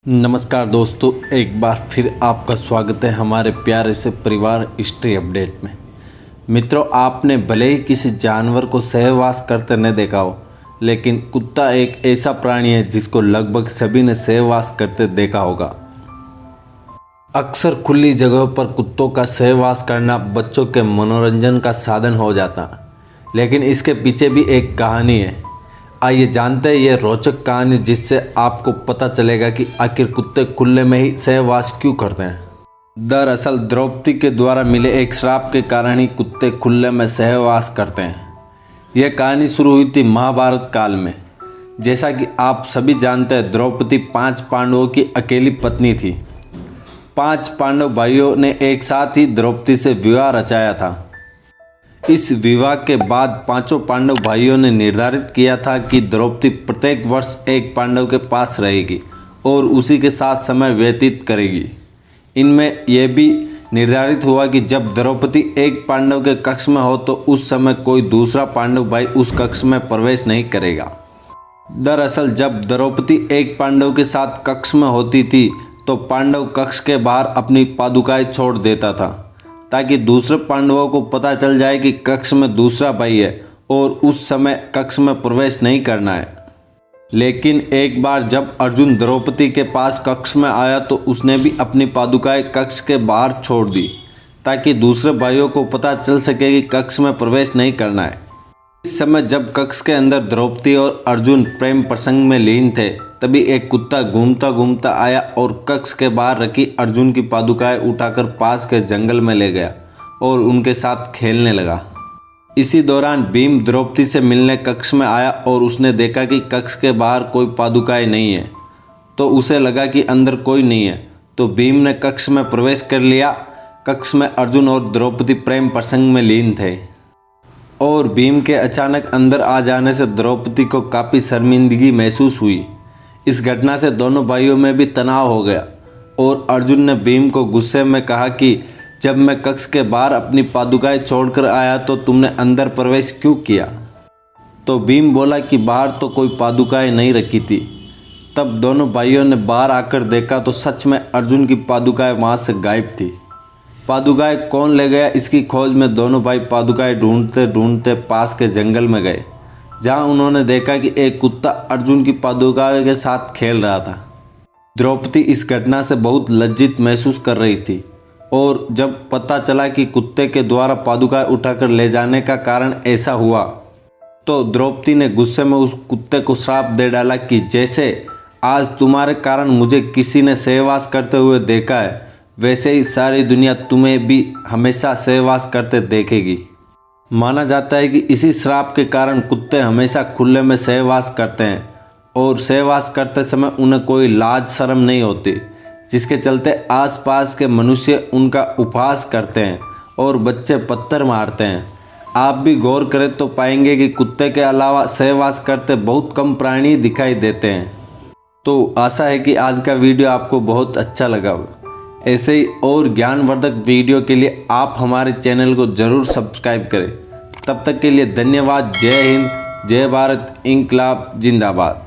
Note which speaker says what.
Speaker 1: नमस्कार दोस्तों, एक बार फिर आपका स्वागत है हमारे प्यारे से परिवार हिस्ट्री अपडेट में। मित्रों, आपने भले ही किसी जानवर को सहवास करते न देखा हो, लेकिन कुत्ता एक ऐसा प्राणी है जिसको लगभग सभी ने सहवास करते देखा होगा। अक्सर खुली जगहों पर कुत्तों का सहवास करना बच्चों के मनोरंजन का साधन हो जाता, लेकिन इसके पीछे भी एक कहानी है। आइए जानते हैं ये रोचक कहानी, जिससे आपको पता चलेगा कि आखिर कुत्ते खुले में ही सहवास क्यों करते हैं। दरअसल द्रौपदी के द्वारा मिले एक श्राप के कारण ही कुत्ते खुले में सहवास करते हैं। यह कहानी शुरू हुई थी महाभारत काल में। जैसा कि आप सभी जानते हैं, द्रौपदी 5 पांडवों की अकेली पत्नी थी। 5 पांडव भाइयों ने एक साथ ही द्रौपदी से विवाह रचाया था। इस विवाह के बाद 5 पांडव भाइयों ने निर्धारित किया था कि द्रौपदी प्रत्येक वर्ष एक पांडव के पास रहेगी और उसी के साथ समय व्यतीत करेगी। इनमें यह भी निर्धारित हुआ कि जब द्रौपदी एक पांडव के कक्ष में हो तो उस समय कोई दूसरा पांडव भाई उस कक्ष में प्रवेश नहीं करेगा। दरअसल जब द्रौपदी एक पांडव के साथ कक्ष में होती थी तो पांडव कक्ष के बाहर अपनी पादुकाएं छोड़ देता था, ताकि दूसरे पांडवों को पता चल जाए कि कक्ष में दूसरा भाई है और उस समय कक्ष में प्रवेश नहीं करना है। लेकिन एक बार जब अर्जुन द्रौपदी के पास कक्ष में आया तो उसने भी अपनी पादुकाएं कक्ष के बाहर छोड़ दी, ताकि दूसरे भाइयों को पता चल सके कि कक्ष में प्रवेश नहीं करना है। इस समय जब कक्ष के अंदर द्रौपदी और अर्जुन प्रेम प्रसंग में लीन थे, तभी एक कुत्ता घूमता घूमता आया और कक्ष के बाहर रखी अर्जुन की पादुकाएं उठाकर पास के जंगल में ले गया और उनके साथ खेलने लगा। इसी दौरान भीम द्रौपदी से मिलने कक्ष में आया और उसने देखा कि कक्ष के बाहर कोई पादुकाएं नहीं है, तो उसे लगा कि अंदर कोई नहीं है, तो भीम ने कक्ष में प्रवेश कर लिया। कक्ष में अर्जुन और द्रौपदी प्रेम प्रसंग में लीन थे और भीम के अचानक अंदर आ जाने से द्रौपदी को काफ़ी शर्मिंदगी महसूस हुई। इस घटना से दोनों भाइयों में भी तनाव हो गया और अर्जुन ने भीम को गुस्से में कहा कि जब मैं कक्ष के बाहर अपनी पादुकाएं छोड़कर आया तो तुमने अंदर प्रवेश क्यों किया। तो भीम बोला कि बाहर तो कोई पादुकाएं नहीं रखी थी। तब दोनों भाइयों ने बाहर आकर देखा तो सच में अर्जुन की पादुकाएं वहां से गायब थी। पादुकाएं कौन ले गया, इसकी खोज में दोनों भाई पादुकाएं ढूंढते ढूंढते पास के जंगल में गए, जहां उन्होंने देखा कि एक कुत्ता अर्जुन की पादुकाएं के साथ खेल रहा था। द्रौपदी इस घटना से बहुत लज्जित महसूस कर रही थी और जब पता चला कि कुत्ते के द्वारा पादुकाएं उठाकर ले जाने का कारण ऐसा हुआ, तो द्रौपदी ने गुस्से में उस कुत्ते को श्राप दे डाला कि जैसे आज तुम्हारे कारण मुझे किसी ने सहवास करते हुए देखा है, वैसे ही सारी दुनिया तुम्हें भी हमेशा सहवास करते देखेगी। माना जाता है कि इसी श्राप के कारण कुत्ते हमेशा खुले में सहवास करते हैं और सहवास करते समय उन्हें कोई लाज शर्म नहीं होती, जिसके चलते आसपास के मनुष्य उनका उपहास करते हैं और बच्चे पत्थर मारते हैं। आप भी गौर करें तो पाएंगे कि कुत्ते के अलावा सहवास करते बहुत कम प्राणी दिखाई देते हैं। तो आशा है कि आज का वीडियो आपको बहुत अच्छा लगा होगा। ऐसे ही और ज्ञानवर्धक वीडियो के लिए आप हमारे चैनल को ज़रूर सब्सक्राइब करें। तब तक के लिए धन्यवाद। जय हिंद, जय भारत, इंकलाब जिंदाबाद।